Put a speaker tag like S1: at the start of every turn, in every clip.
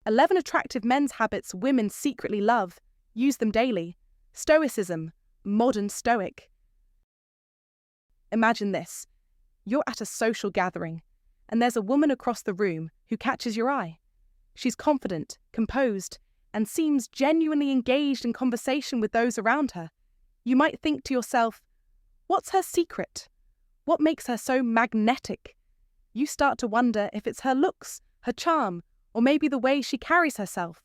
S1: 11 attractive men's habits women secretly love. Use them daily. Stoicism, modern stoic. Imagine this. You're at a social gathering, and there's a woman across the room who catches your eye. She's confident, composed, and seems genuinely engaged in conversation with those around her. You might think to yourself, what's her secret? What makes her so magnetic? You start to wonder if it's her looks, her charm, or maybe the way she carries herself.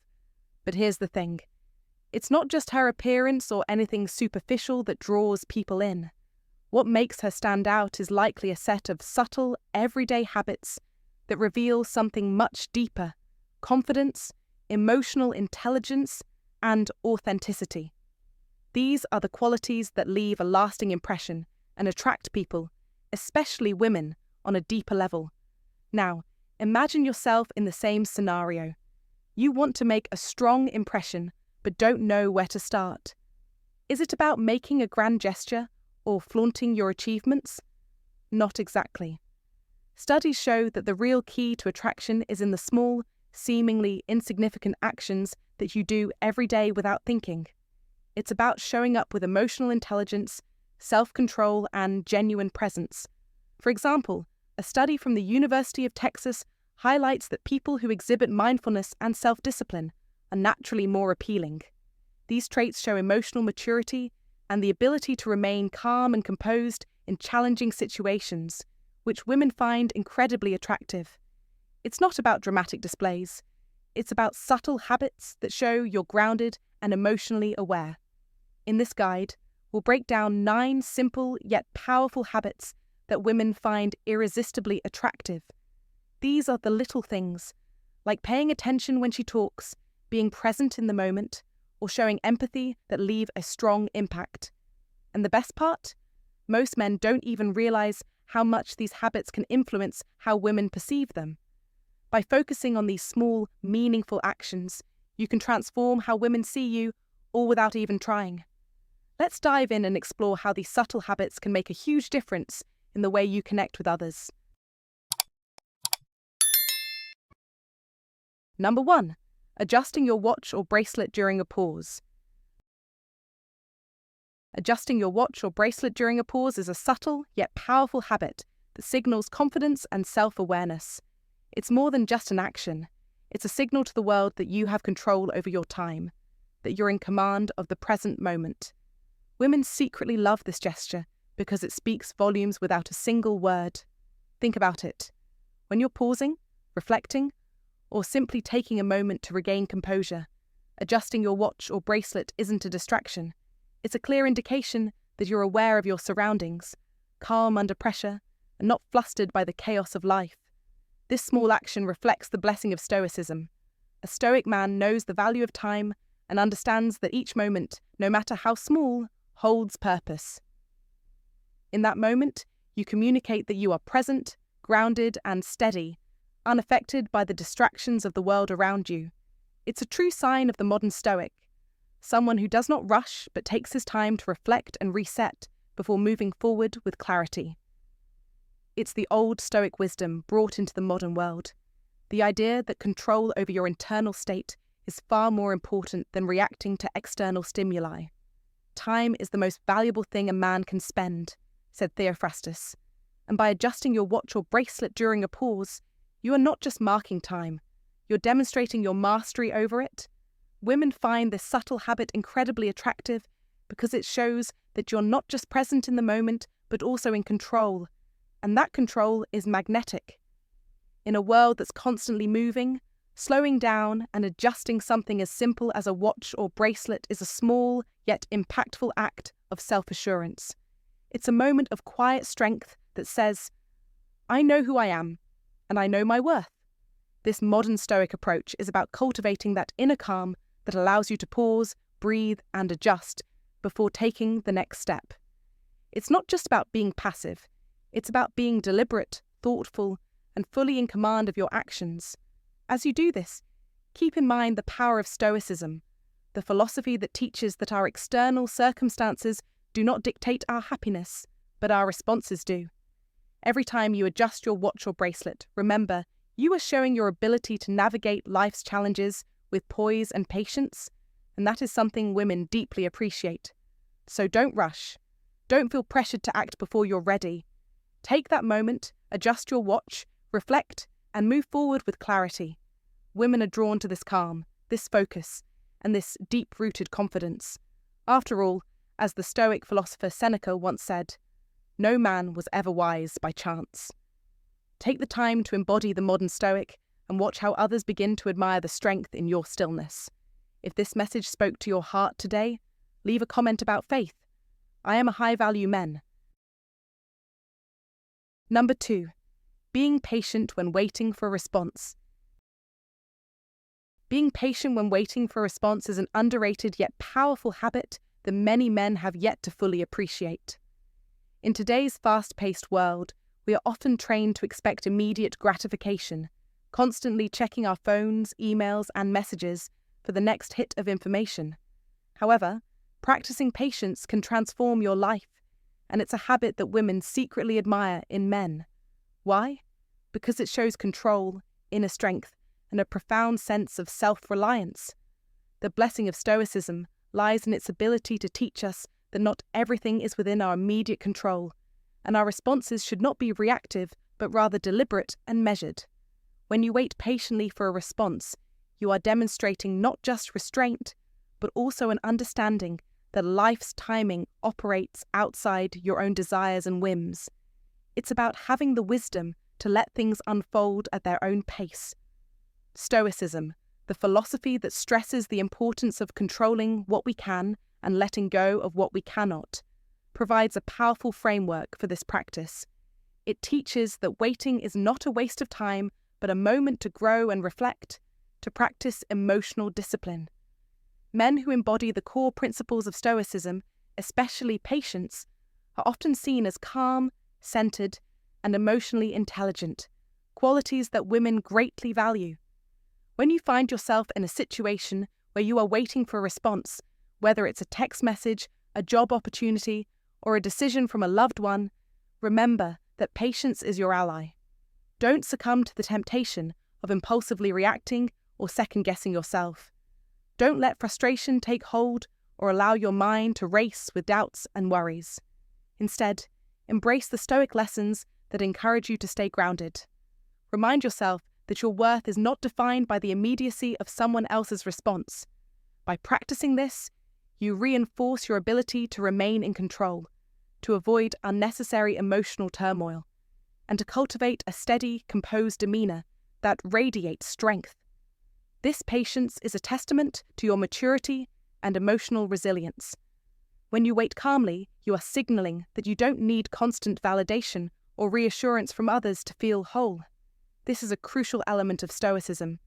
S1: But here's the thing. It's not just her appearance or anything superficial that draws people in. What makes her stand out is likely a set of subtle, everyday habits that reveal something much deeper: confidence, emotional intelligence, and authenticity. These are the qualities that leave a lasting impression and attract people, especially women, on a deeper level. Now, imagine yourself in the same scenario. You want to make a strong impression, but don't know where to start. Is it about making a grand gesture or flaunting your achievements? Not exactly. Studies show that the real key to attraction is in the small, seemingly insignificant actions that you do every day without thinking. It's about showing up with emotional intelligence, self-control, and genuine presence. For example, a study from the University of Texas highlights that people who exhibit mindfulness and self-discipline are naturally more appealing. These traits show emotional maturity and the ability to remain calm and composed in challenging situations, which women find incredibly attractive. It's not about dramatic displays. It's about subtle habits that show you're grounded and emotionally aware. In this guide, we'll break down 9 simple yet powerful habits that women find irresistibly attractive. These are the little things, like paying attention when she talks, being present in the moment, or showing empathy that leave a strong impact. And the best part? Most men don't even realize how much these habits can influence how women perceive them. By focusing on these small, meaningful actions, you can transform how women see you, all without even trying. Let's dive in and explore how these subtle habits can make a huge difference in the way you connect with others. Number 1. Adjusting your watch or bracelet during a pause. Adjusting your watch or bracelet during a pause is a subtle yet powerful habit that signals confidence and self-awareness. It's more than just an action. It's a signal to the world that you have control over your time, that you're in command of the present moment. Women secretly love this gesture because it speaks volumes without a single word. Think about it. When you're pausing, reflecting, or simply taking a moment to regain composure, adjusting your watch or bracelet isn't a distraction. It's a clear indication that you're aware of your surroundings, calm under pressure, and not flustered by the chaos of life. This small action reflects the blessing of Stoicism. A Stoic man knows the value of time and understands that each moment, no matter how small, holds purpose. In that moment, you communicate that you are present, grounded, and steady, unaffected by the distractions of the world around you. It's a true sign of the modern Stoic, someone who does not rush but takes his time to reflect and reset before moving forward with clarity. It's the old Stoic wisdom brought into the modern world, the idea that control over your internal state is far more important than reacting to external stimuli. Time is the most valuable thing a man can spend, said Theophrastus, and by adjusting your watch or bracelet during a pause, you are not just marking time, you're demonstrating your mastery over it. Women find this subtle habit incredibly attractive because it shows that you're not just present in the moment, but also in control, and that control is magnetic. In a world that's constantly moving, slowing down and adjusting something as simple as a watch or bracelet is a small yet impactful act of self-assurance. It's a moment of quiet strength that says, I know who I am, and I know my worth. This modern Stoic approach is about cultivating that inner calm that allows you to pause, breathe, and adjust before taking the next step. It's not just about being passive, it's about being deliberate, thoughtful, and fully in command of your actions. As you do this, keep in mind the power of Stoicism, the philosophy that teaches that our external circumstances do not dictate our happiness, but our responses do. Every time you adjust your watch or bracelet, remember, You are showing your ability to navigate life's challenges with poise and patience, and that is something women deeply appreciate. So don't rush. Don't feel pressured to act before you're ready. Take that moment, adjust your watch, reflect, and move forward with clarity. Women are drawn to this calm, this focus, and this deep-rooted confidence. After all, as the Stoic philosopher Seneca once said, "No man was ever wise by chance." Take the time to embody the modern Stoic and watch how others begin to admire the strength in your stillness. If this message spoke to your heart today, leave a comment about faith. I am a high-value men. Number 2. Being patient when waiting for a response. Being patient when waiting for a response is an underrated yet powerful habit that many men have yet to fully appreciate. In today's fast-paced world, we are often trained to expect immediate gratification, constantly checking our phones, emails, and messages for the next hit of information. However, practicing patience can transform your life, and it's a habit that women secretly admire in men. Why? Because it shows control, inner strength, and a profound sense of self-reliance. The blessing of Stoicism lies in its ability to teach us that not everything is within our immediate control, and our responses should not be reactive, but rather deliberate and measured. When you wait patiently for a response, you are demonstrating not just restraint, but also an understanding that life's timing operates outside your own desires and whims. It's about having the wisdom to let things unfold at their own pace. Stoicism, the philosophy that stresses the importance of controlling what we can and letting go of what we cannot, provides a powerful framework for this practice. It teaches that waiting is not a waste of time, but a moment to grow and reflect, to practice emotional discipline. Men who embody the core principles of Stoicism, especially patience, are often seen as calm, centered, and emotionally intelligent, qualities that women greatly value. When you find yourself in a situation where you are waiting for a response, whether it's a text message, a job opportunity, or a decision from a loved one, remember that patience is your ally. Don't succumb to the temptation of impulsively reacting or second-guessing yourself. Don't let frustration take hold or allow your mind to race with doubts and worries. Instead, embrace the Stoic lessons that encourage you to stay grounded. Remind yourself that your worth is not defined by the immediacy of someone else's response. By practicing this, you reinforce your ability to remain in control, to avoid unnecessary emotional turmoil, and to cultivate a steady, composed demeanor that radiates strength. This patience is a testament to your maturity and emotional resilience. When you wait calmly, you are signaling that you don't need constant validation or reassurance from others to feel whole. This is a crucial element of Stoicism.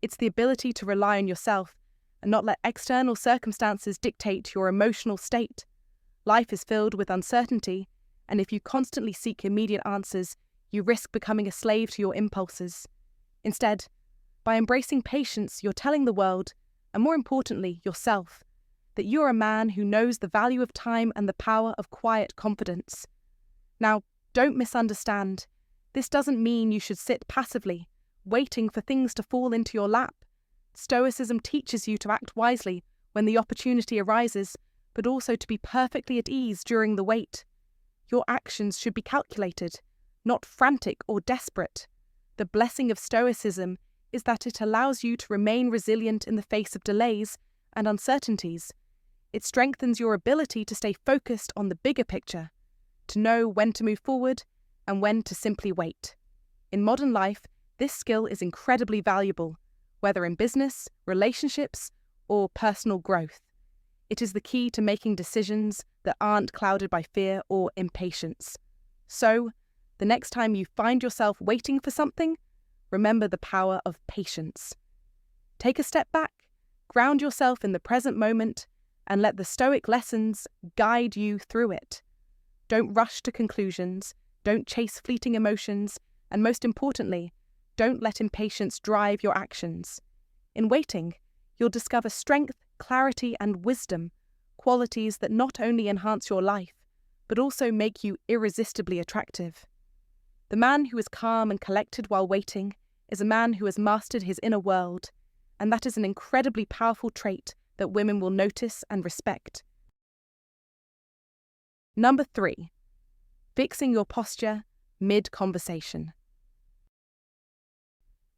S1: It's the ability to rely on yourself and not let external circumstances dictate your emotional state. Life is filled with uncertainty, and if you constantly seek immediate answers, you risk becoming a slave to your impulses. Instead, by embracing patience, you're telling the world, and more importantly, yourself, that you're a man who knows the value of time and the power of quiet confidence. Now, don't misunderstand. This doesn't mean you should sit passively, waiting for things to fall into your lap. Stoicism teaches you to act wisely when the opportunity arises, but also to be perfectly at ease during the wait. Your actions should be calculated, not frantic or desperate. The blessing of Stoicism is that it allows you to remain resilient in the face of delays and uncertainties. It strengthens your ability to stay focused on the bigger picture, to know when to move forward and when to simply wait. In modern life, this skill is incredibly valuable, whether in business, relationships, or personal growth. It is the key to making decisions that aren't clouded by fear or impatience. So, the next time you find yourself waiting for something, remember the power of patience. Take a step back, ground yourself in the present moment, and let the Stoic lessons guide you through it. Don't rush to conclusions, don't chase fleeting emotions, and most importantly, don't let impatience drive your actions. In waiting, you'll discover strength, clarity, and wisdom, qualities that not only enhance your life, but also make you irresistibly attractive. The man who is calm and collected while waiting is a man who has mastered his inner world, and that is an incredibly powerful trait that women will notice and respect. Number 3. Fixing your posture mid-conversation.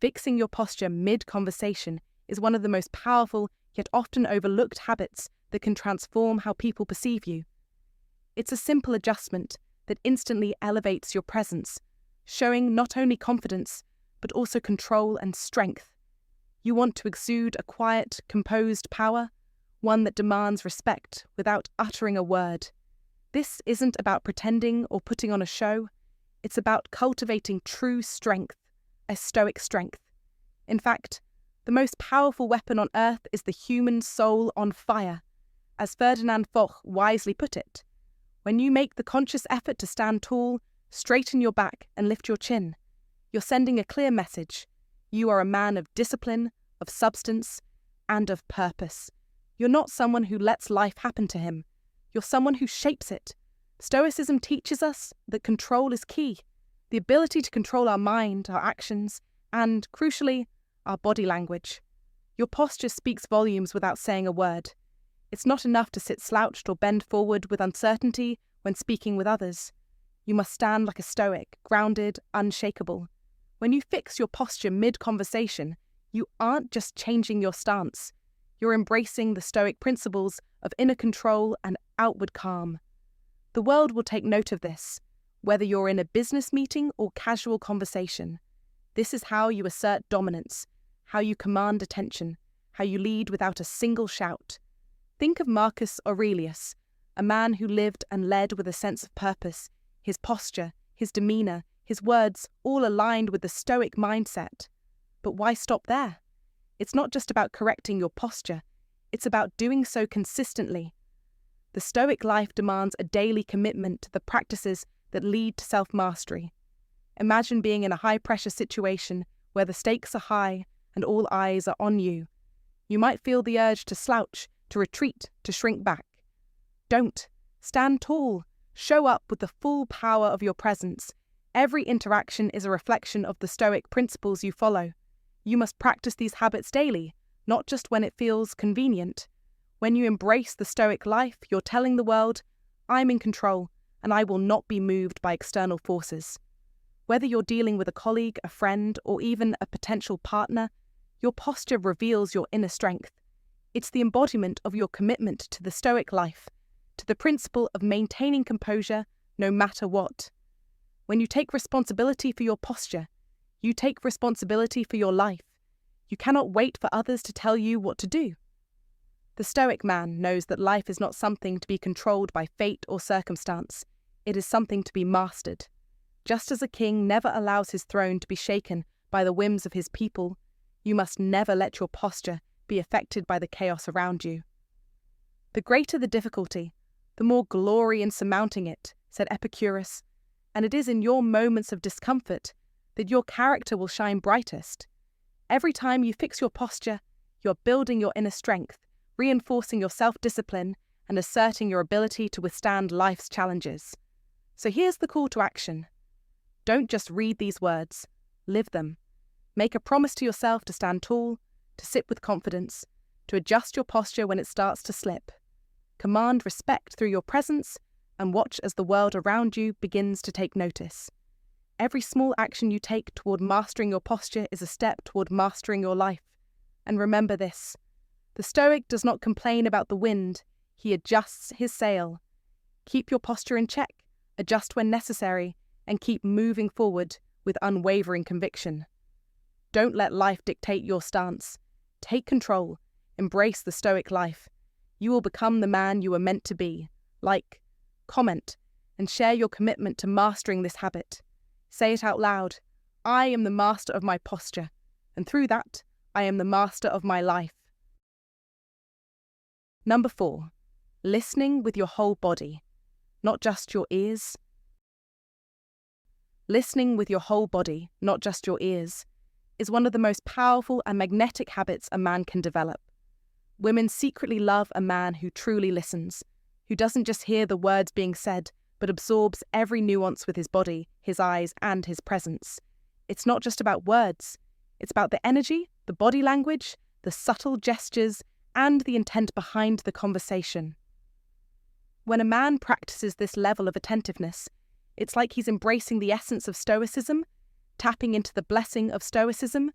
S1: Fixing your posture mid-conversation is one of the most powerful yet often overlooked habits that can transform how people perceive you. It's a simple adjustment that instantly elevates your presence, showing not only confidence, but also control and strength. You want to exude a quiet, composed power, one that demands respect without uttering a word. This isn't about pretending or putting on a show. It's about cultivating true strength, a stoic strength. In fact, the most powerful weapon on earth is the human soul on fire. As Ferdinand Foch wisely put it, when you make the conscious effort to stand tall, straighten your back and lift your chin, you're sending a clear message. You are a man of discipline, of substance, and of purpose. You're not someone who lets life happen to him. You're someone who shapes it. Stoicism teaches us that control is key. The ability to control our mind, our actions, and, crucially, our body language. Your posture speaks volumes without saying a word. It's not enough to sit slouched or bend forward with uncertainty when speaking with others. You must stand like a Stoic, grounded, unshakable. When you fix your posture mid-conversation, you aren't just changing your stance. You're embracing the Stoic principles of inner control and outward calm. The world will take note of this, whether you're in a business meeting or casual conversation. This is how you assert dominance, how you command attention, how you lead without a single shout. Think of Marcus Aurelius, a man who lived and led with a sense of purpose. His posture, his demeanour, his words all aligned with the Stoic mindset. But why stop there? It's not just about correcting your posture, it's about doing so consistently. The Stoic life demands a daily commitment to the practices that lead to self-mastery. Imagine being in a high-pressure situation where the stakes are high and all eyes are on you. You might feel the urge to slouch, to retreat, to shrink back. Don't. Stand tall. Show up with the full power of your presence. Every interaction is a reflection of the Stoic principles you follow. You must practice these habits daily, not just when it feels convenient. When you embrace the Stoic life, you're telling the world, I'm in control, and I will not be moved by external forces. Whether you're dealing with a colleague, a friend, or even a potential partner, your posture reveals your inner strength. It's the embodiment of your commitment to the Stoic life, to the principle of maintaining composure no matter what. When you take responsibility for your posture, you take responsibility for your life. You cannot wait for others to tell you what to do. The Stoic man knows that life is not something to be controlled by fate or circumstance. It is something to be mastered. Just as a king never allows his throne to be shaken by the whims of his people, you must never let your posture be affected by the chaos around you. The greater the difficulty, the more glory in surmounting it, said Epicurus, and it is in your moments of discomfort that your character will shine brightest. Every time you fix your posture, you're building your inner strength, reinforcing your self-discipline, and asserting your ability to withstand life's challenges. So here's the call to action. Don't just read these words, live them. Make a promise to yourself to stand tall, to sit with confidence, to adjust your posture when it starts to slip. Command respect through your presence and watch as the world around you begins to take notice. Every small action you take toward mastering your posture is a step toward mastering your life. And remember this, the Stoic does not complain about the wind, he adjusts his sail. Keep your posture in check, adjust when necessary, and keep moving forward with unwavering conviction. Don't let life dictate your stance. Take control, embrace the Stoic life. You will become the man you were meant to be. Like, comment, and share your commitment to mastering this habit. Say it out loud. I am the master of my posture, and through that, I am the master of my life. Number 4. Listening with your whole body, not just your ears. Listening with your whole body, not just your ears, is one of the most powerful and magnetic habits a man can develop. Women secretly love a man who truly listens, who doesn't just hear the words being said, but absorbs every nuance with his body, his eyes, and his presence. It's not just about words. It's about the energy, the body language, the subtle gestures, and the intent behind the conversation. When a man practices this level of attentiveness, it's like he's embracing the essence of Stoicism, tapping into the blessing of Stoicism,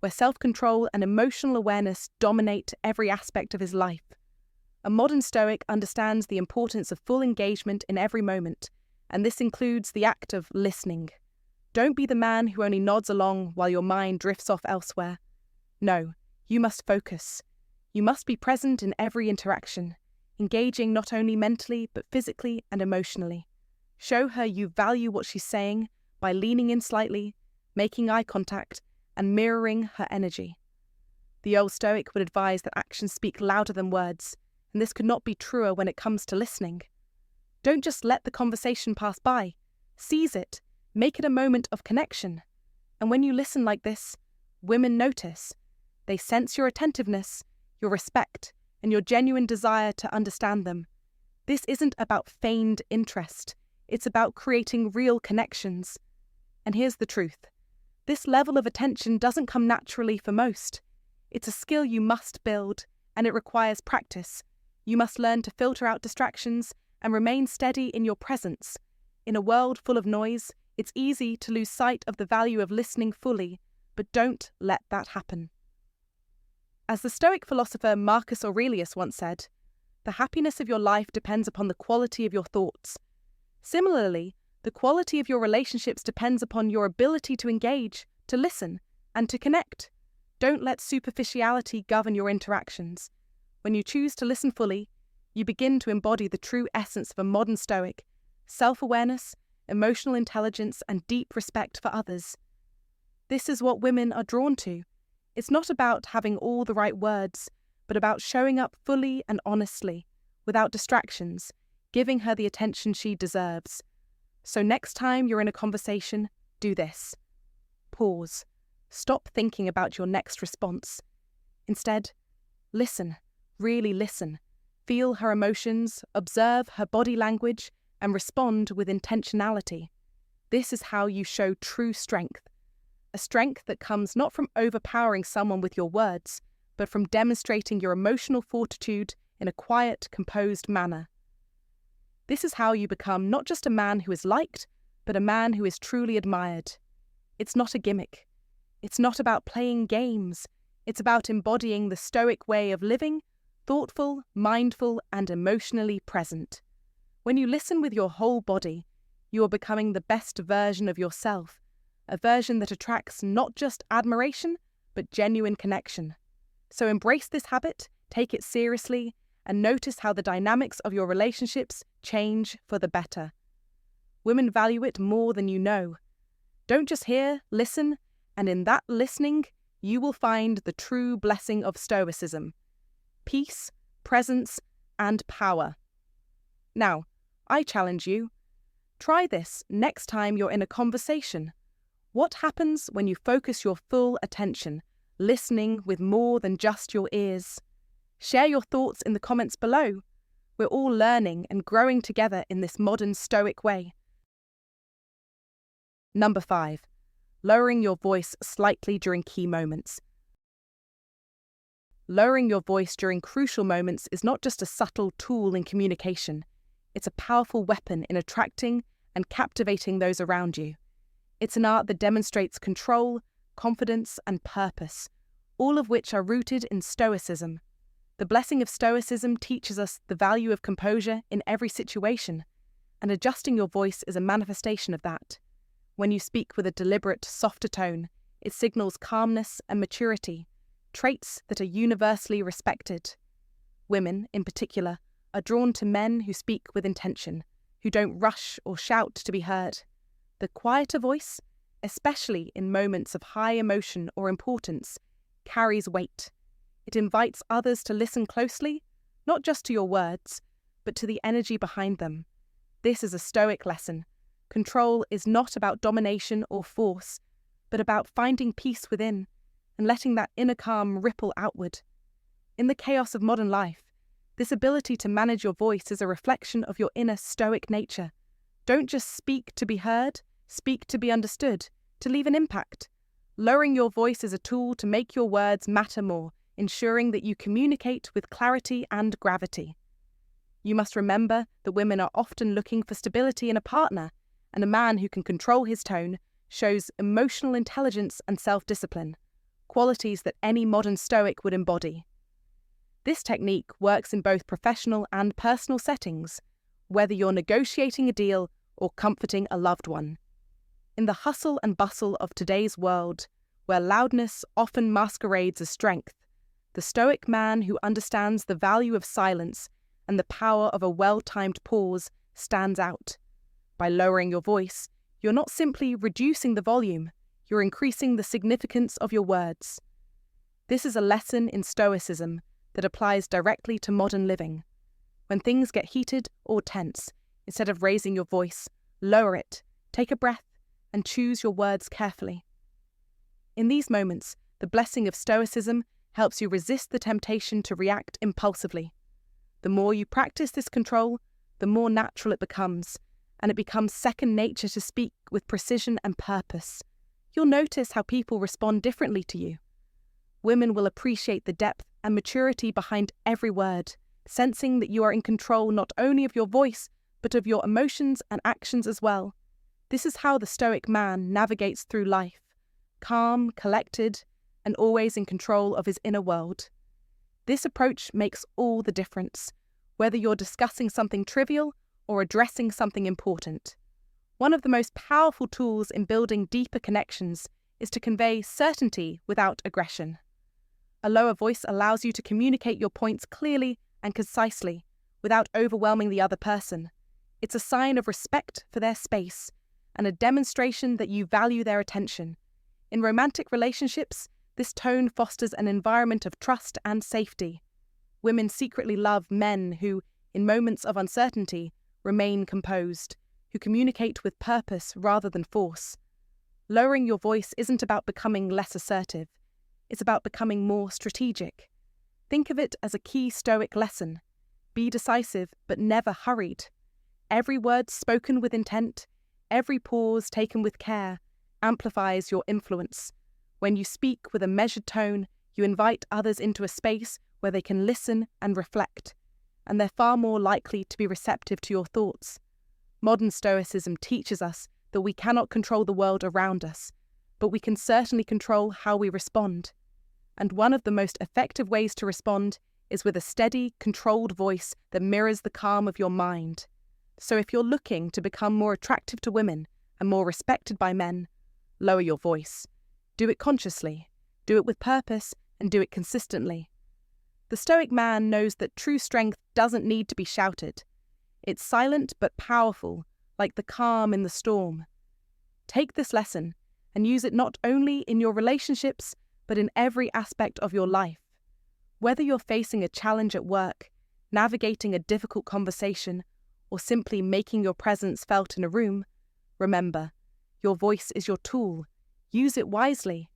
S1: where self-control and emotional awareness dominate every aspect of his life. A modern Stoic understands the importance of full engagement in every moment, and this includes the act of listening. Don't be the man who only nods along while your mind drifts off elsewhere. No, you must focus. You must be present in every interaction, engaging not only mentally but physically and emotionally. Show her you value what she's saying by leaning in slightly, making eye contact, and mirroring her energy. The old Stoic would advise that actions speak louder than words, and this could not be truer when it comes to listening. Don't just let the conversation pass by. Seize it. Make it a moment of connection. And when you listen like this, women notice. They sense your attentiveness, your respect, and your genuine desire to understand them. This isn't about feigned interest. It's about creating real connections. And here's the truth. This level of attention doesn't come naturally for most. It's a skill you must build, and it requires practice. You must learn to filter out distractions and remain steady in your presence. In a world full of noise, it's easy to lose sight of the value of listening fully, but don't let that happen. As the Stoic philosopher Marcus Aurelius once said, "The happiness of your life depends upon the quality of your thoughts." Similarly, the quality of your relationships depends upon your ability to engage, to listen, and to connect. Don't let superficiality govern your interactions. When you choose to listen fully, you begin to embody the true essence of a modern Stoic: self-awareness, emotional intelligence, and deep respect for others. This is what women are drawn to. It's not about having all the right words, but about showing up fully and honestly, without distractions, giving her the attention she deserves. So next time you're in a conversation, do this. Pause. Stop thinking about your next response. Instead, listen. Really listen. Feel her emotions, observe her body language, and respond with intentionality. This is how you show true strength. A strength that comes not from overpowering someone with your words, but from demonstrating your emotional fortitude in a quiet, composed manner. This is how you become not just a man who is liked, but a man who is truly admired. It's not a gimmick. It's not about playing games. It's about embodying the Stoic way of living, thoughtful, mindful, and emotionally present. When you listen with your whole body, you are becoming the best version of yourself, a version that attracts not just admiration, but genuine connection. So embrace this habit, take it seriously, and notice how the dynamics of your relationships change for the better. Women value it more than you know. Don't just hear, listen, and in that listening, you will find the true blessing of Stoicism: peace, presence, and power. Now, I challenge you. Try this next time you're in a conversation. What happens when you focus your full attention, listening with more than just your ears? Share your thoughts in the comments below. We're all learning and growing together in this modern Stoic way. Number 5. Lowering your voice slightly during key moments. Lowering your voice during crucial moments is not just a subtle tool in communication. It's a powerful weapon in attracting and captivating those around you. It's an art that demonstrates control, confidence, and purpose, all of which are rooted in Stoicism. The Blessing of Stoicism teaches us the value of composure in every situation, and adjusting your voice is a manifestation of that. When you speak with a deliberate, softer tone, it signals calmness and maturity, traits that are universally respected. Women, in particular, are drawn to men who speak with intention, who don't rush or shout to be heard. The quieter voice, especially in moments of high emotion or importance, carries weight. It invites others to listen closely, not just to your words, but to the energy behind them. This is a Stoic lesson. Control is not about domination or force, but about finding peace within and letting that inner calm ripple outward. In the chaos of modern life, this ability to manage your voice is a reflection of your inner Stoic nature. Don't just speak to be heard, speak to be understood, to leave an impact. Lowering your voice is a tool to make your words matter more, ensuring that you communicate with clarity and gravity. You must remember that women are often looking for stability in a partner, and a man who can control his tone shows emotional intelligence and self-discipline, qualities that any modern Stoic would embody. This technique works in both professional and personal settings, whether you're negotiating a deal or comforting a loved one. In the hustle and bustle of today's world, where loudness often masquerades as strength, the Stoic man who understands the value of silence and the power of a well-timed pause stands out. By lowering your voice, you're not simply reducing the volume, you're increasing the significance of your words. This is a lesson in Stoicism that applies directly to modern living. When things get heated or tense, instead of raising your voice, lower it, take a breath, and choose your words carefully. In these moments, the blessing of Stoicism helps you resist the temptation to react impulsively. The more you practice this control, the more natural it becomes, and it becomes second nature to speak with precision and purpose. You'll notice how people respond differently to you. Women will appreciate the depth and maturity behind every word, sensing that you are in control not only of your voice, but of your emotions and actions as well. This is how the Stoic man navigates through life, calm, collected, and always in control of his inner world. This approach makes all the difference, whether you're discussing something trivial or addressing something important. One of the most powerful tools in building deeper connections is to convey certainty without aggression. A lower voice allows you to communicate your points clearly and concisely without overwhelming the other person. It's a sign of respect for their space and a demonstration that you value their attention. In romantic relationships, this tone fosters an environment of trust and safety. Women secretly love men who, in moments of uncertainty, remain composed, who communicate with purpose rather than force. Lowering your voice isn't about becoming less assertive. It's about becoming more strategic. Think of it as a key Stoic lesson. Be decisive, but never hurried. Every word spoken with intent, every pause taken with care, amplifies your influence. When you speak with a measured tone, you invite others into a space where they can listen and reflect, and they're far more likely to be receptive to your thoughts. Modern Stoicism teaches us that we cannot control the world around us, but we can certainly control how we respond. And one of the most effective ways to respond is with a steady, controlled voice that mirrors the calm of your mind. So if you're looking to become more attractive to women and more respected by men, lower your voice. Do it consciously, do it with purpose, and do it consistently. The Stoic man knows that true strength doesn't need to be shouted. It's silent but powerful, like the calm in the storm. Take this lesson and use it not only in your relationships, but in every aspect of your life. Whether you're facing a challenge at work, navigating a difficult conversation, or simply making your presence felt in a room, remember, your voice is your tool. Use it wisely.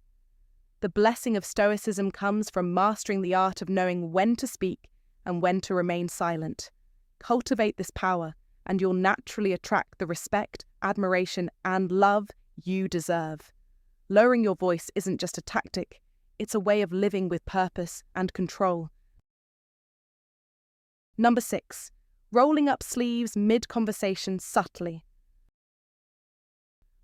S1: The blessing of Stoicism comes from mastering the art of knowing when to speak and when to remain silent. Cultivate this power, and you'll naturally attract the respect, admiration, and love you deserve. Lowering your voice isn't just a tactic, it's a way of living with purpose and control. Number 6. Rolling up sleeves mid-conversation subtly.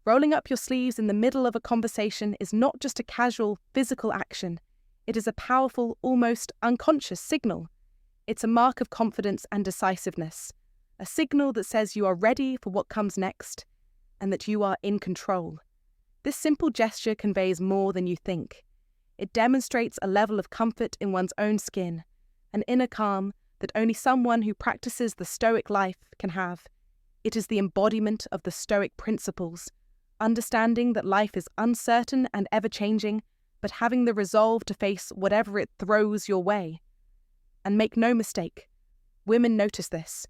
S1: Rolling up your sleeves in the middle of a conversation is not just a casual, physical action. It is a powerful, almost unconscious signal. It's a mark of confidence and decisiveness, a signal that says you are ready for what comes next and that you are in control. This simple gesture conveys more than you think. It demonstrates a level of comfort in one's own skin, an inner calm that only someone who practices the Stoic life can have. It is the embodiment of the Stoic principles, understanding that life is uncertain and ever-changing, but having the resolve to face whatever it throws your way. And make no mistake, women notice this.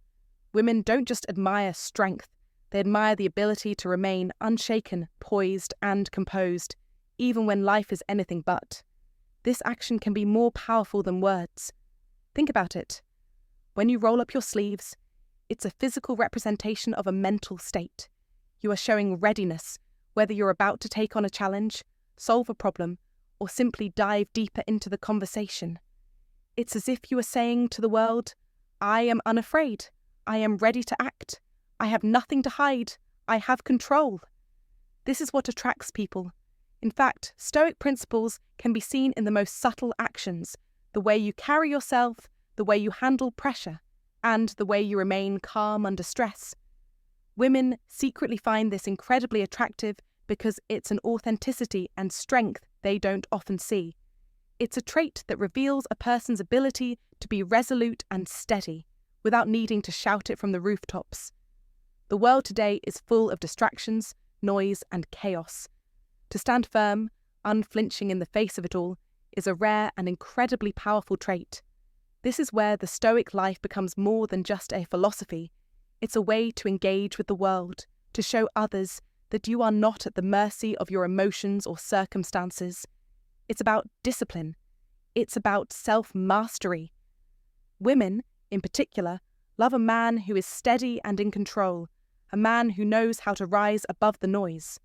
S1: Women don't just admire strength, they admire the ability to remain unshaken, poised, and composed, even when life is anything but. This action can be more powerful than words. Think about it. When you roll up your sleeves, it's a physical representation of a mental state. You are showing readiness, whether you're about to take on a challenge, solve a problem, or simply dive deeper into the conversation. It's as if you are saying to the world, I am unafraid. I am ready to act. I have nothing to hide. I have control. This is what attracts people. In fact, Stoic principles can be seen in the most subtle actions, the way you carry yourself, the way you handle pressure, and the way you remain calm under stress. Women secretly find this incredibly attractive because it's an authenticity and strength they don't often see. It's a trait that reveals a person's ability to be resolute and steady without needing to shout it from the rooftops. The world today is full of distractions, noise, and chaos. To stand firm, unflinching in the face of it all, is a rare and incredibly powerful trait. This is where the Stoic life becomes more than just a philosophy. It's a way to engage with the world, to show others that you are not at the mercy of your emotions or circumstances. It's about discipline. It's about self-mastery. Women, in particular, love a man who is steady and in control, a man who knows how to rise above the noise.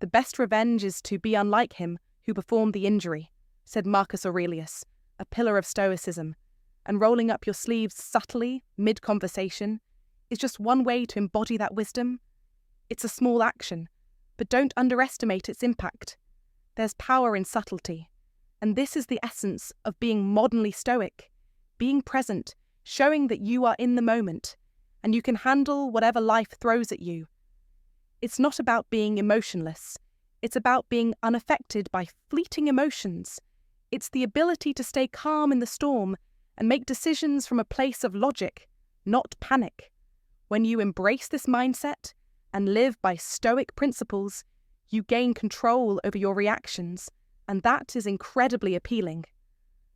S1: The best revenge is to be unlike him who performed the injury, said Marcus Aurelius, a pillar of Stoicism, and rolling up your sleeves subtly, mid-conversation, is just one way to embody that wisdom. It's a small action, but don't underestimate its impact. There's power in subtlety, and this is the essence of being modernly Stoic, being present, showing that you are in the moment, and you can handle whatever life throws at you. It's not about being emotionless. It's about being unaffected by fleeting emotions. It's the ability to stay calm in the storm and make decisions from a place of logic, not panic. When you embrace this mindset and live by Stoic principles, you gain control over your reactions, and that is incredibly appealing.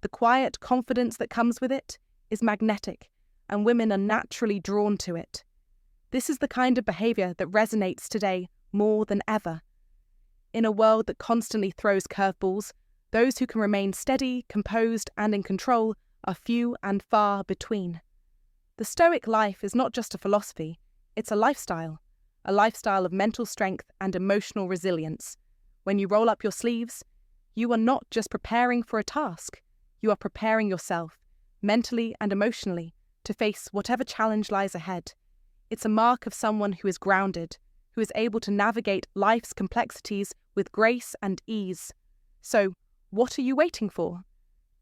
S1: The quiet confidence that comes with it is magnetic, and women are naturally drawn to it. This is the kind of behaviour that resonates today more than ever. In a world that constantly throws curveballs, those who can remain steady, composed, and in control are few and far between. The Stoic life is not just a philosophy, it's a lifestyle of mental strength and emotional resilience. When you roll up your sleeves, you are not just preparing for a task, you are preparing yourself, mentally and emotionally, to face whatever challenge lies ahead. It's a mark of someone who is grounded, who is able to navigate life's complexities with grace and ease. So, what are you waiting for?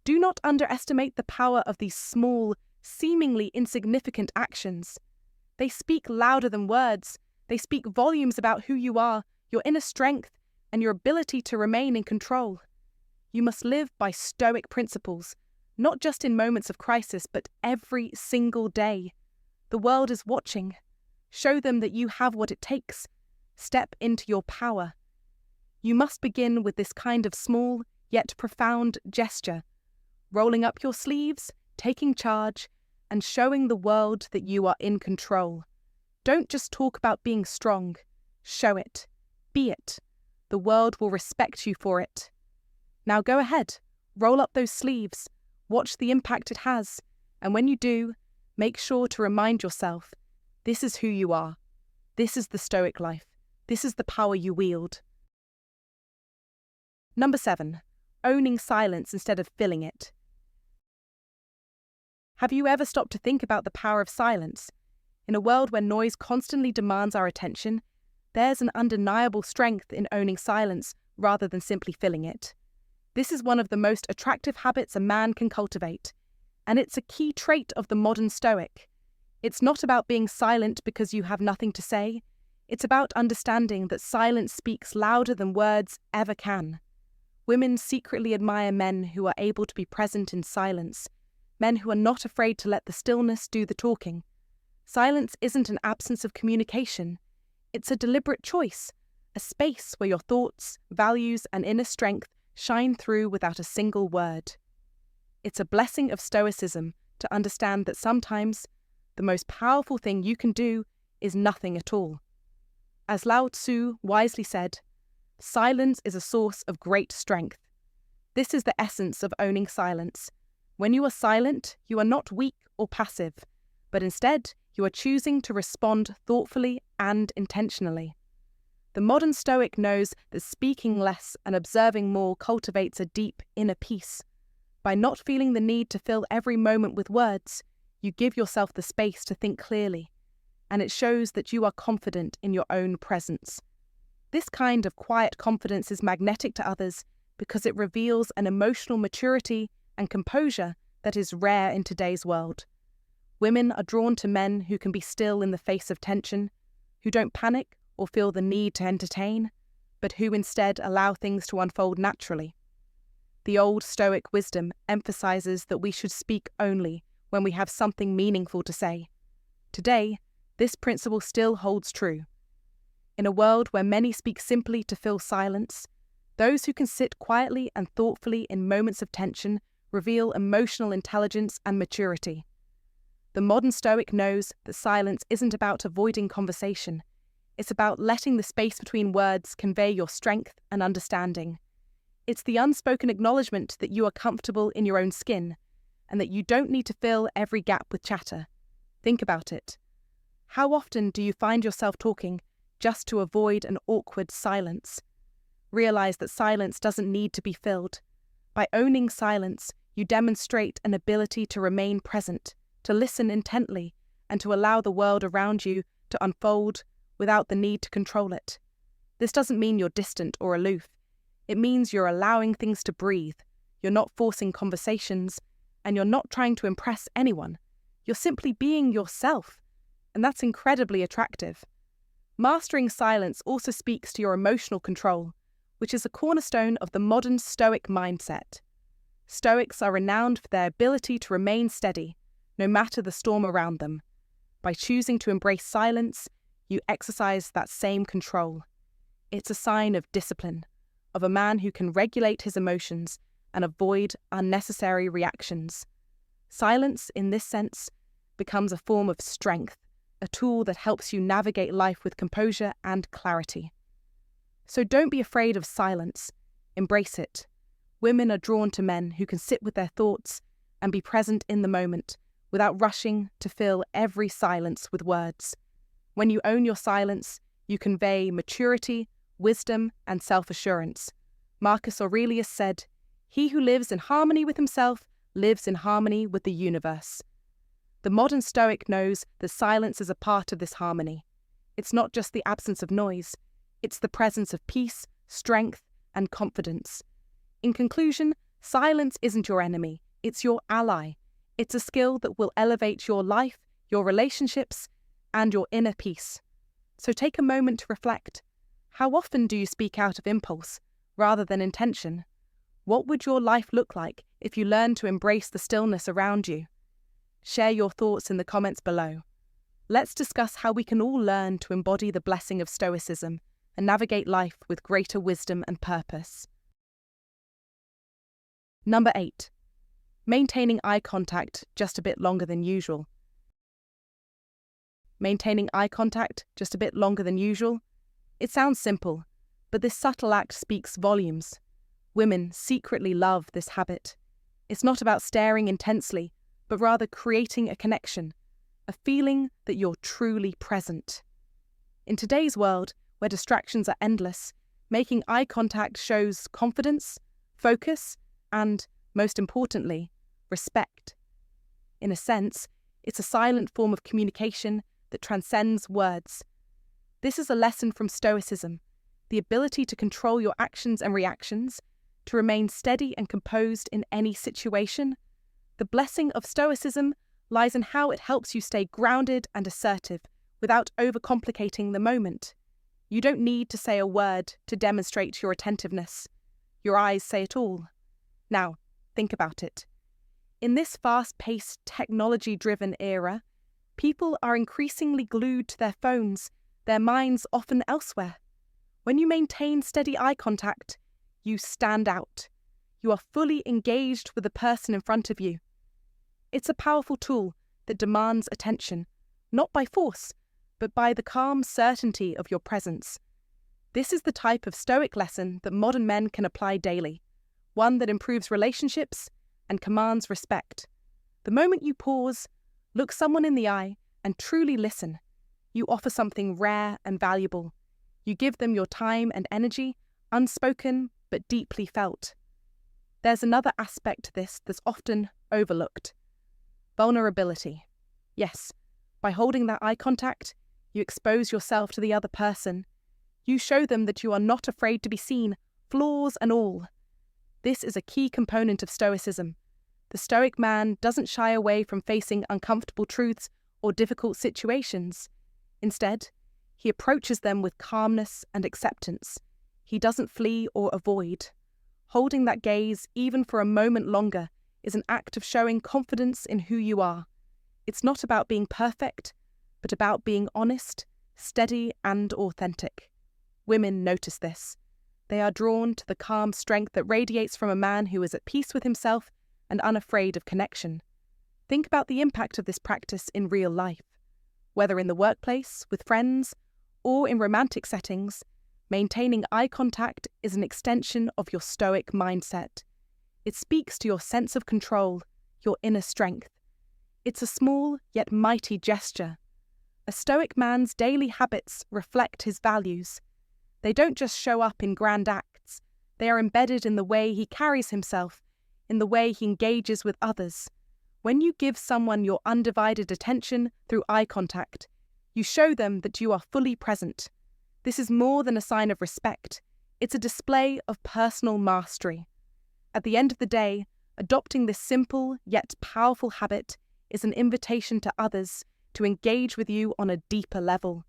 S1: Do not underestimate the power of these small, seemingly insignificant actions. They speak louder than words. They speak volumes about who you are, your inner strength, and your ability to remain in control. You must live by Stoic principles, not just in moments of crisis, but every single day. The world is watching. Show them that you have what it takes. Step into your power. You must begin with this kind of small yet profound gesture, rolling up your sleeves, taking charge, and showing the world that you are in control. Don't just talk about being strong. Show it. Be it. The world will respect you for it. Now go ahead. Roll up those sleeves. Watch the impact it has. And when you do, make sure to remind yourself, this is who you are. This is the Stoic life. This is the power you wield. Number 7. Owning silence instead of filling it. Have you ever stopped to think about the power of silence? In a world where noise constantly demands our attention, there's an undeniable strength in owning silence rather than simply filling it. This is one of the most attractive habits a man can cultivate, and it's a key trait of the modern Stoic. It's not about being silent because you have nothing to say. It's about understanding that silence speaks louder than words ever can. Women secretly admire men who are able to be present in silence, men who are not afraid to let the stillness do the talking. Silence isn't an absence of communication. It's a deliberate choice, a space where your thoughts, values, and inner strength shine through without a single word. It's a blessing of Stoicism to understand that sometimes the most powerful thing you can do is nothing at all. As Lao Tzu wisely said, silence is a source of great strength. This is the essence of owning silence. When you are silent, you are not weak or passive, but instead you are choosing to respond thoughtfully and intentionally. The modern Stoic knows that speaking less and observing more cultivates a deep inner peace. By not feeling the need to fill every moment with words, you give yourself the space to think clearly, and it shows that you are confident in your own presence. This kind of quiet confidence is magnetic to others because it reveals an emotional maturity and composure that is rare in today's world. Women are drawn to men who can be still in the face of tension, who don't panic or feel the need to entertain, but who instead allow things to unfold naturally. The old Stoic wisdom emphasizes that we should speak only when we have something meaningful to say. Today, this principle still holds true. In a world where many speak simply to fill silence, those who can sit quietly and thoughtfully in moments of tension reveal emotional intelligence and maturity. The modern Stoic knows that silence isn't about avoiding conversation. It's about letting the space between words convey your strength and understanding. It's the unspoken acknowledgement that you are comfortable in your own skin and that you don't need to fill every gap with chatter. Think about it. How often do you find yourself talking just to avoid an awkward silence? Realize that silence doesn't need to be filled. By owning silence, you demonstrate an ability to remain present, to listen intently, and to allow the world around you to unfold without the need to control it. This doesn't mean you're distant or aloof. It means you're allowing things to breathe. You're not forcing conversations, and you're not trying to impress anyone. You're simply being yourself, and that's incredibly attractive. Mastering silence also speaks to your emotional control, which is a cornerstone of the modern Stoic mindset. Stoics are renowned for their ability to remain steady, no matter the storm around them. By choosing to embrace silence, you exercise that same control. It's a sign of discipline, of a man who can regulate his emotions and avoid unnecessary reactions. Silence, in this sense, becomes a form of strength, a tool that helps you navigate life with composure and clarity. So don't be afraid of silence. Embrace it. Women are drawn to men who can sit with their thoughts and be present in the moment without rushing to fill every silence with words. When you own your silence, you convey maturity, wisdom, and self-assurance. Marcus Aurelius said, "He who lives in harmony with himself lives in harmony with the universe." The modern Stoic knows that silence is a part of this harmony. It's not just the absence of noise, it's the presence of peace, strength, and confidence. In conclusion, silence isn't your enemy, it's your ally. It's a skill that will elevate your life, your relationships, and your inner peace. So take a moment to reflect. How often do you speak out of impulse, rather than intention? What would your life look like if you learned to embrace the stillness around you? Share your thoughts in the comments below. Let's discuss how we can all learn to embody the blessing of Stoicism and navigate life with greater wisdom and purpose. Number 8. Maintaining eye contact just a bit longer than usual. Maintaining eye contact just a bit longer than usual? It sounds simple, but this subtle act speaks volumes. Women secretly love this habit. It's not about staring intensely, but rather creating a connection, a feeling that you're truly present. In today's world, where distractions are endless, making eye contact shows confidence, focus, and, most importantly, respect. In a sense, it's a silent form of communication that transcends words. This is a lesson from Stoicism, the ability to control your actions and reactions, to remain steady and composed in any situation. The blessing of Stoicism lies in how it helps you stay grounded and assertive without overcomplicating the moment. You don't need to say a word to demonstrate your attentiveness. Your eyes say it all. Now, think about it. In this fast-paced, technology-driven era, people are increasingly glued to their phones, their minds often elsewhere. When you maintain steady eye contact, you stand out. You are fully engaged with the person in front of you. It's a powerful tool that demands attention, not by force, but by the calm certainty of your presence. This is the type of Stoic lesson that modern men can apply daily, one that improves relationships and commands respect. The moment you pause, look someone in the eye, and truly listen, you offer something rare and valuable. You give them your time and energy, unspoken but deeply felt. There's another aspect to this that's often overlooked. Vulnerability. Yes, by holding that eye contact, you expose yourself to the other person. You show them that you are not afraid to be seen, flaws and all. This is a key component of Stoicism. The Stoic man doesn't shy away from facing uncomfortable truths or difficult situations. Instead, he approaches them with calmness and acceptance. He doesn't flee or avoid. Holding that gaze, even for a moment longer, is an act of showing confidence in who you are. It's not about being perfect, but about being honest, steady, and authentic. Women notice this. They are drawn to the calm strength that radiates from a man who is at peace with himself and unafraid of connection. Think about the impact of this practice in real life. Whether in the workplace, with friends, or in romantic settings, maintaining eye contact is an extension of your Stoic mindset. It speaks to your sense of control, your inner strength. It's a small yet mighty gesture. A Stoic man's daily habits reflect his values. They don't just show up in grand acts. They are embedded in the way he carries himself, in the way he engages with others. When you give someone your undivided attention through eye contact, you show them that you are fully present. This is more than a sign of respect. It's a display of personal mastery. At the end of the day, adopting this simple yet powerful habit is an invitation to others to engage with you on a deeper level.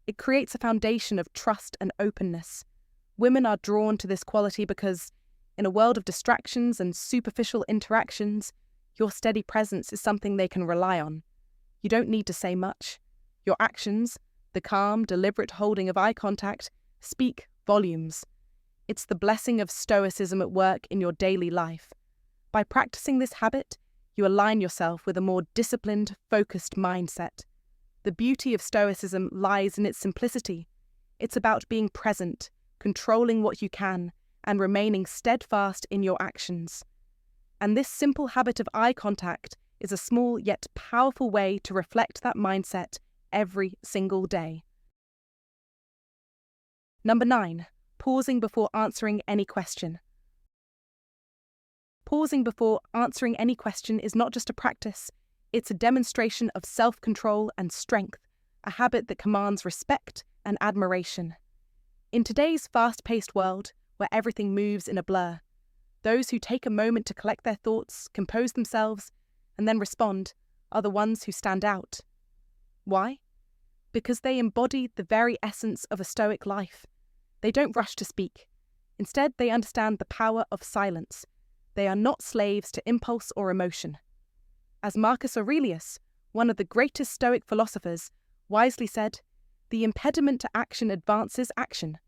S1: It creates a foundation of trust and openness. Women are drawn to this quality because, in a world of distractions and superficial interactions, your steady presence is something they can rely on. You don't need to say much. Your actions, the calm, deliberate holding of eye contact, speak volumes. It's the blessing of Stoicism at work in your daily life. By practicing this habit, you align yourself with a more disciplined, focused mindset. The beauty of Stoicism lies in its simplicity. It's about being present, controlling what you can, and remaining steadfast in your actions. And this simple habit of eye contact is a small yet powerful way to reflect that mindset every single day. Number 9. Pausing before answering any question. Pausing before answering any question is not just a practice, it's a demonstration of self-control and strength, a habit that commands respect and admiration. In today's fast-paced world, where everything moves in a blur, those who take a moment to collect their thoughts, compose themselves, and then respond are the ones who stand out. Why? Because they embody the very essence of a Stoic life. They don't rush to speak. Instead, they understand the power of silence. They are not slaves to impulse or emotion. As Marcus Aurelius, one of the greatest Stoic philosophers, wisely said, "The impediment to action advances action.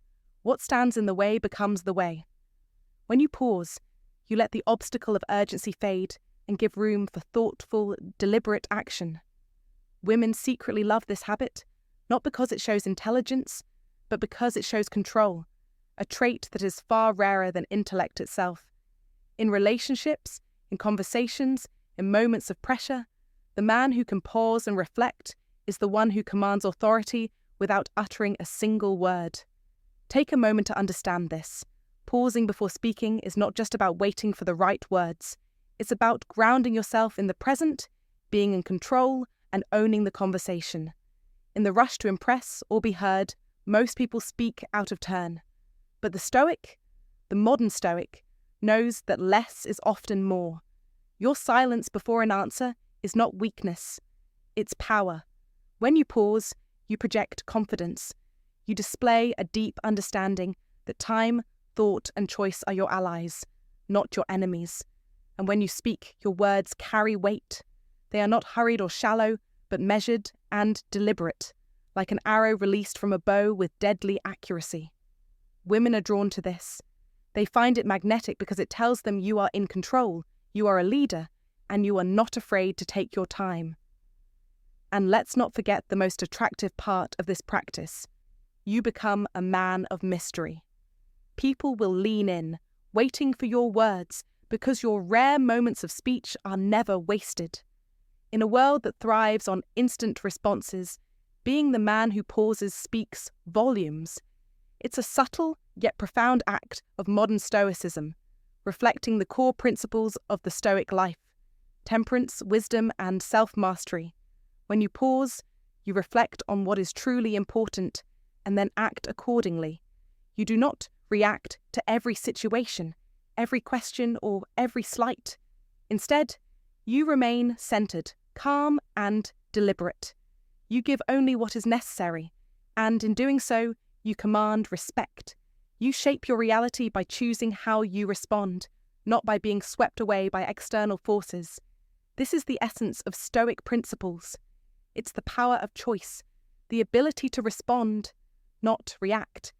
S1: What stands in the way becomes the way." When you pause, you let the obstacle of urgency fade and give room for thoughtful, deliberate action. Women secretly love this habit, not because it shows intelligence, but because it shows control, a trait that is far rarer than intellect itself. In relationships, in conversations, in moments of pressure, the man who can pause and reflect is the one who commands authority without uttering a single word. Take a moment to understand this. Pausing before speaking is not just about waiting for the right words. It's about grounding yourself in the present, being in control, and owning the conversation. In the rush to impress or be heard, most people speak out of turn. But the Stoic, the modern Stoic, knows that less is often more. Your silence before an answer is not weakness, it's power. When you pause, you project confidence. You display a deep understanding that time, thought, and choice are your allies, not your enemies. And when you speak, your words carry weight. They are not hurried or shallow, but measured and deliberate, like an arrow released from a bow with deadly accuracy. Women are drawn to this. They find it magnetic because it tells them you are in control, you are a leader, and you are not afraid to take your time. And let's not forget the most attractive part of this practice. You become a man of mystery. People will lean in, waiting for your words, because your rare moments of speech are never wasted. In a world that thrives on instant responses, being the man who pauses speaks volumes. It's a subtle yet profound act of modern Stoicism, reflecting the core principles of the Stoic life: temperance, wisdom, and self-mastery. When you pause, you reflect on what is truly important and then act accordingly. You do not react to every situation, every question, or every slight. Instead, you remain centered, calm, and deliberate. You give only what is necessary, and in doing so, you command respect. You shape your reality by choosing how you respond, not by being swept away by external forces. This is the essence of Stoic principles. It's the power of choice, the ability to respond, not react.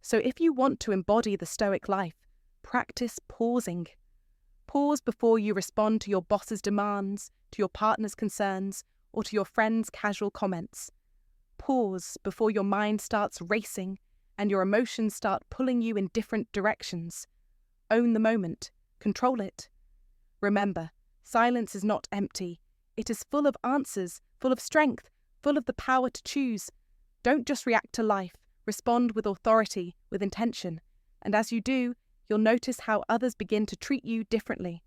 S1: So if you want to embody the Stoic life, practice pausing. Pause before you respond to your boss's demands, to your partner's concerns, or to your friend's casual comments. Pause before your mind starts racing and your emotions start pulling you in different directions. Own the moment. Control it. Remember, silence is not empty. It is full of answers, full of strength, full of the power to choose. Don't just react to life. Respond with authority, with intention. And as you do, you'll notice how others begin to treat you differently.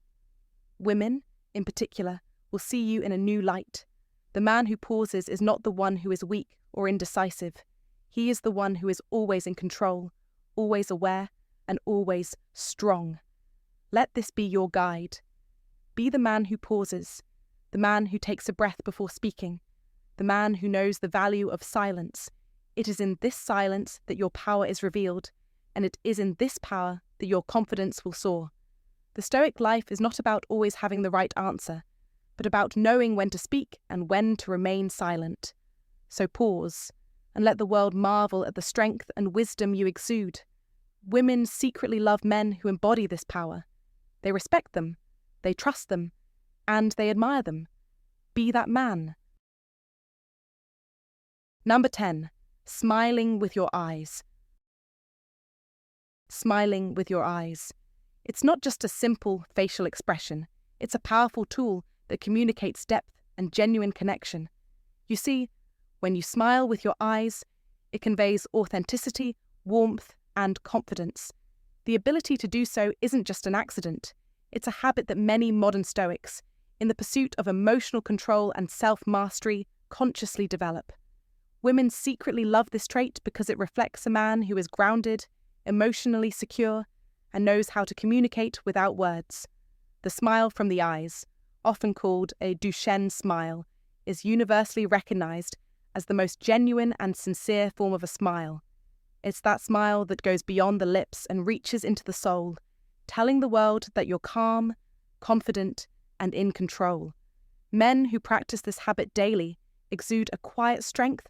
S1: Women, in particular, will see you in a new light. The man who pauses is not the one who is weak or indecisive. He is the one who is always in control, always aware, and always strong. Let this be your guide. Be the man who pauses, the man who takes a breath before speaking, the man who knows the value of silence. It is in this silence that your power is revealed, and it is in this power that your confidence will soar. The Stoic life is not about always having the right answer, but about knowing when to speak and when to remain silent. So pause, and let the world marvel at the strength and wisdom you exude. Women secretly love men who embody this power. They respect them, they trust them, and they admire them. Be that man. Number 10. Smiling with your eyes. Smiling with your eyes. It's not just a simple facial expression. It's a powerful tool that communicates depth and genuine connection. You see, when you smile with your eyes, it conveys authenticity, warmth, and confidence. The ability to do so isn't just an accident. It's a habit that many modern Stoics, in the pursuit of emotional control and self-mastery, consciously develop. Women secretly love this trait because it reflects a man who is grounded, emotionally secure, and knows how to communicate without words. The smile from the eyes, often called a Duchenne smile, is universally recognized as the most genuine and sincere form of a smile. It's that smile that goes beyond the lips and reaches into the soul, telling the world that you're calm, confident, and in control. Men who practice this habit daily exude a quiet strength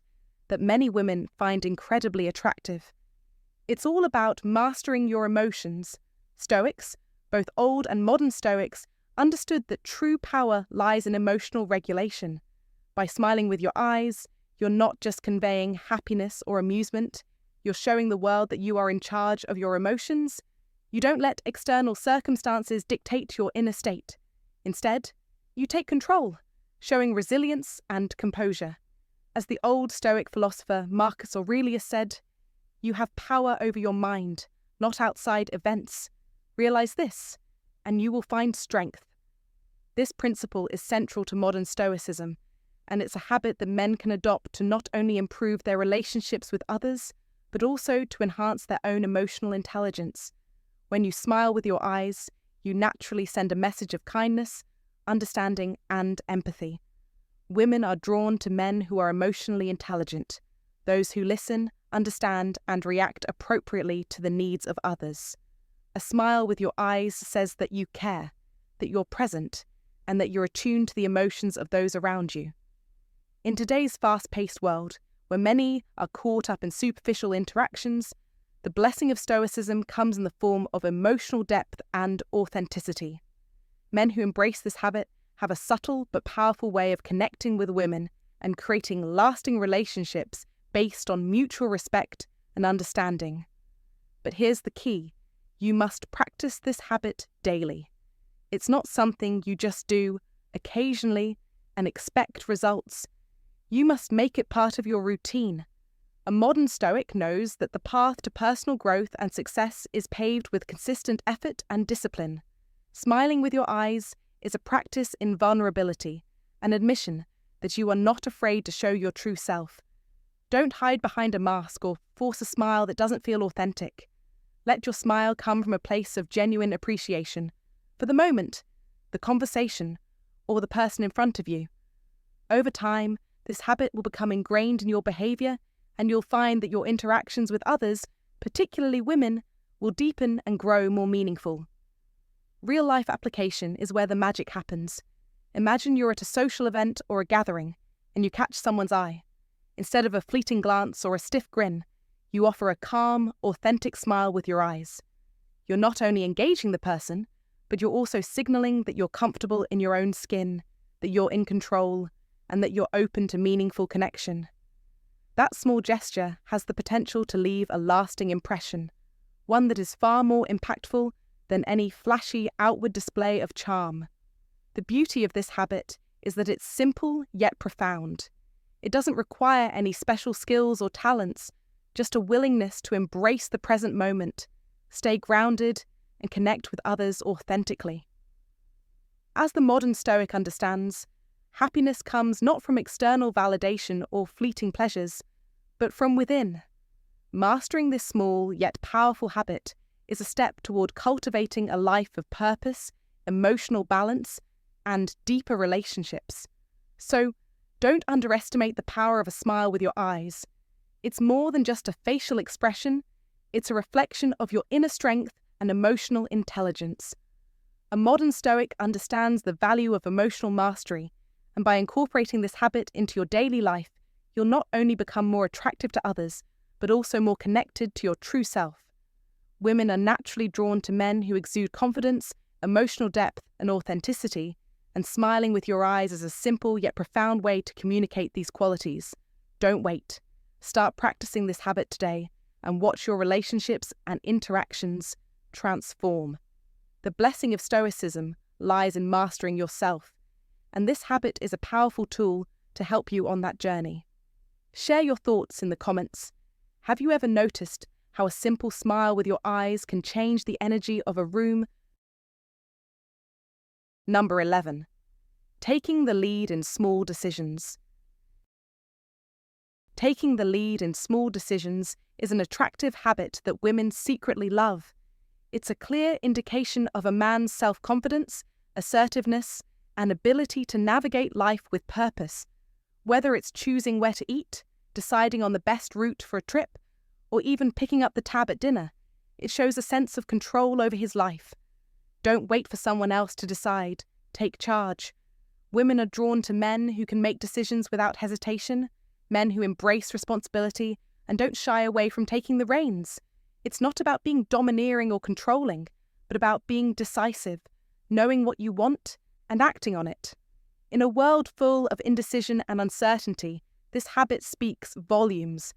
S1: that many women find incredibly attractive. It's all about mastering your emotions. Stoics, both old and modern Stoics, understood that true power lies in emotional regulation. By smiling with your eyes, you're not just conveying happiness or amusement, you're showing the world that you are in charge of your emotions. You don't let external circumstances dictate your inner state. Instead, you take control, showing resilience and composure. As the old Stoic philosopher Marcus Aurelius said, "You have power over your mind, not outside events. Realize this, and you will find strength." This principle is central to modern Stoicism, and it's a habit that men can adopt to not only improve their relationships with others, but also to enhance their own emotional intelligence. When you smile with your eyes, you naturally send a message of kindness, understanding, and empathy. Women are drawn to men who are emotionally intelligent, those who listen, understand, and react appropriately to the needs of others. A smile with your eyes says that you care, that you're present, and that you're attuned to the emotions of those around you. In today's fast-paced world, where many are caught up in superficial interactions, the blessing of Stoicism comes in the form of emotional depth and authenticity. Men who embrace this habit have a subtle but powerful way of connecting with women and creating lasting relationships based on mutual respect and understanding. But here's the key: you must practice this habit daily. It's not something you just do occasionally and expect results. You must make it part of your routine. A modern Stoic knows that the path to personal growth and success is paved with consistent effort and discipline. Smiling with your eyes is a practice in vulnerability, an admission that you are not afraid to show your true self. Don't hide behind a mask or force a smile that doesn't feel authentic. Let your smile come from a place of genuine appreciation for the moment, the conversation, or the person in front of you. Over time, this habit will become ingrained in your behavior, and you'll find that your interactions with others, particularly women, will deepen and grow more meaningful. Real-life application is where the magic happens. Imagine you're at a social event or a gathering, and you catch someone's eye. Instead of a fleeting glance or a stiff grin, you offer a calm, authentic smile with your eyes. You're not only engaging the person, but you're also signaling that you're comfortable in your own skin, that you're in control, and that you're open to meaningful connection. That small gesture has the potential to leave a lasting impression, one that is far more impactful than any flashy outward display of charm. The beauty of this habit is that it's simple yet profound. It doesn't require any special skills or talents, just a willingness to embrace the present moment, stay grounded, and connect with others authentically. As the modern Stoic understands, happiness comes not from external validation or fleeting pleasures, but from within. Mastering this small yet powerful habit is a step toward cultivating a life of purpose, emotional balance, and deeper relationships. So, don't underestimate the power of a smile with your eyes. It's more than just a facial expression, it's a reflection of your inner strength and emotional intelligence. A modern Stoic understands the value of emotional mastery, and by incorporating this habit into your daily life, you'll not only become more attractive to others, but also more connected to your true self. Women are naturally drawn to men who exude confidence, emotional depth, and authenticity, and smiling with your eyes is a simple yet profound way to communicate these qualities. Don't wait. Start practicing this habit today and watch your relationships and interactions transform. The blessing of Stoicism lies in mastering yourself, and this habit is a powerful tool to help you on that journey. Share your thoughts in the comments. Have you ever noticed how a simple smile with your eyes can change the energy of a room? Number 11. Taking the lead in small decisions. Taking the lead in small decisions is an attractive habit that women secretly love. It's a clear indication of a man's self-confidence, assertiveness, and ability to navigate life with purpose. Whether it's choosing where to eat, deciding on the best route for a trip, or even picking up the tab at dinner, it shows a sense of control over his life. Don't wait for someone else to decide. Take charge. Women are drawn to men who can make decisions without hesitation, men who embrace responsibility and don't shy away from taking the reins. It's not about being domineering or controlling, but about being decisive, knowing what you want and acting on it. In a world full of indecision and uncertainty, this habit speaks volumes.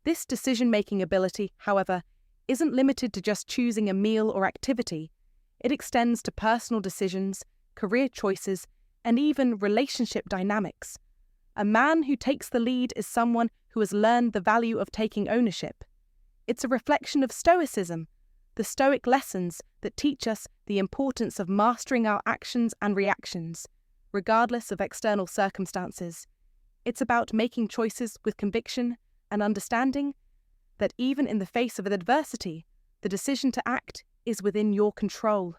S1: This decision-making ability, however, isn't limited to just choosing a meal or activity. It extends to personal decisions, career choices, and even relationship dynamics. A man who takes the lead is someone who has learned the value of taking ownership. It's a reflection of Stoicism, the Stoic lessons that teach us the importance of mastering our actions and reactions, regardless of external circumstances. It's about making choices with conviction and understanding that even in the face of adversity, the decision to act is within your control.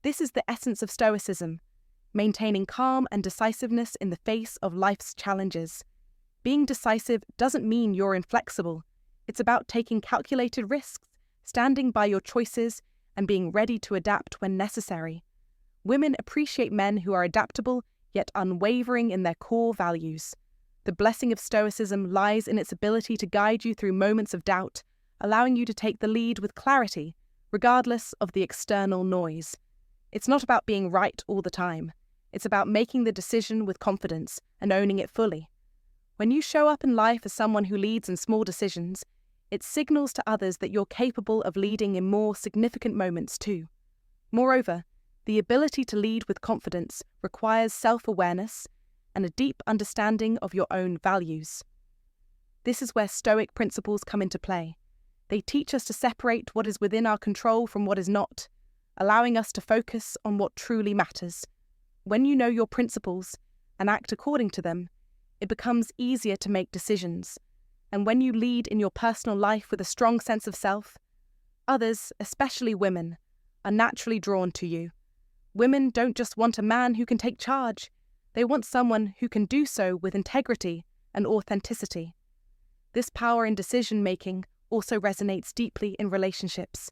S1: This is the essence of Stoicism, maintaining calm and decisiveness in the face of life's challenges. Being decisive doesn't mean you're inflexible. It's about taking calculated risks, standing by your choices, and being ready to adapt when necessary. Women appreciate men who are adaptable yet unwavering in their core values. The blessing of Stoicism lies in its ability to guide you through moments of doubt, allowing you to take the lead with clarity, regardless of the external noise. It's not about being right all the time. It's about making the decision with confidence and owning it fully. When you show up in life as someone who leads in small decisions, it signals to others that you're capable of leading in more significant moments too. Moreover, the ability to lead with confidence requires self-awareness and a deep understanding of your own values. This is where Stoic principles come into play. They teach us to separate what is within our control from what is not, allowing us to focus on what truly matters. When you know your principles and act according to them, it becomes easier to make decisions. And when you lead in your personal life with a strong sense of self, others, especially women, are naturally drawn to you. Women don't just want a man who can take charge. They want someone who can do so with integrity and authenticity. This power in decision-making also resonates deeply in relationships.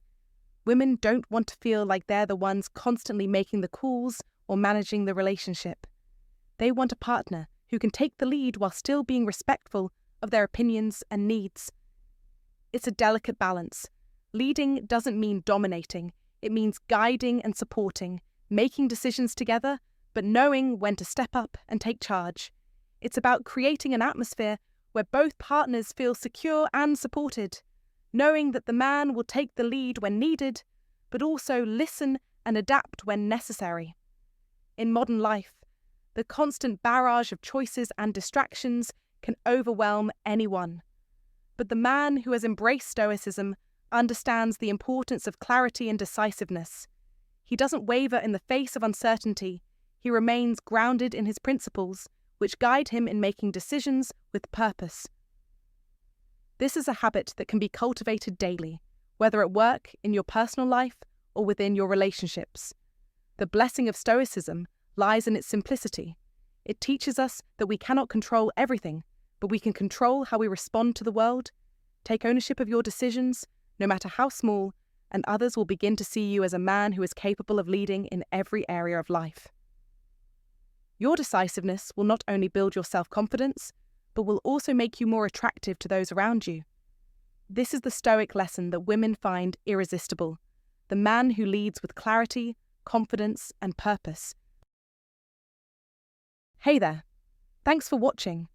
S1: Women don't want to feel like they're the ones constantly making the calls or managing the relationship. They want a partner who can take the lead while still being respectful of their opinions and needs. It's a delicate balance. Leading doesn't mean dominating. It means guiding and supporting, making decisions together, but knowing when to step up and take charge. It's about creating an atmosphere where both partners feel secure and supported, knowing that the man will take the lead when needed, but also listen and adapt when necessary. In modern life, the constant barrage of choices and distractions can overwhelm anyone. But the man who has embraced Stoicism understands the importance of clarity and decisiveness. He doesn't waver in the face of uncertainty. He remains grounded in his principles, which guide him in making decisions with purpose. This is a habit that can be cultivated daily, whether at work, in your personal life, or within your relationships. The blessing of Stoicism lies in its simplicity. It teaches us that we cannot control everything, but we can control how we respond to the world. Take ownership of your decisions, no matter how small, and others will begin to see you as a man who is capable of leading in every area of life. Your decisiveness will not only build your self-confidence, but will also make you more attractive to those around you. This is the Stoic lesson that women find irresistible: the man who leads with clarity, confidence, and purpose. Hey there! Thanks for watching.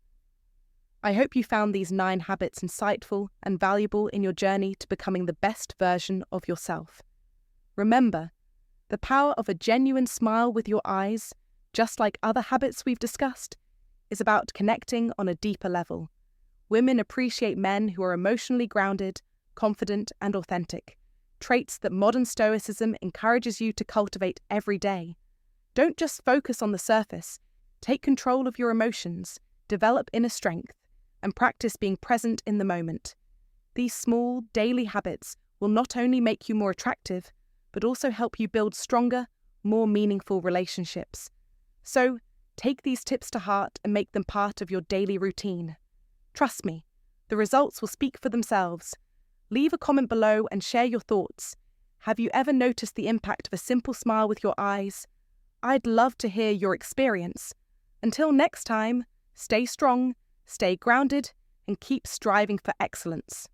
S1: I hope you found these 9 habits insightful and valuable in your journey to becoming the best version of yourself. Remember, the power of a genuine smile with your eyes, just like other habits we've discussed, is about connecting on a deeper level. Women appreciate men who are emotionally grounded, confident, and authentic, traits that modern Stoicism encourages you to cultivate every day. Don't just focus on the surface. Take control of your emotions, develop inner strength, and practice being present in the moment. These small, daily habits will not only make you more attractive, but also help you build stronger, more meaningful relationships. So, take these tips to heart and make them part of your daily routine. Trust me, the results will speak for themselves. Leave a comment below and share your thoughts. Have you ever noticed the impact of a simple smile with your eyes? I'd love to hear your experience. Until next time, stay strong, stay grounded, and keep striving for excellence.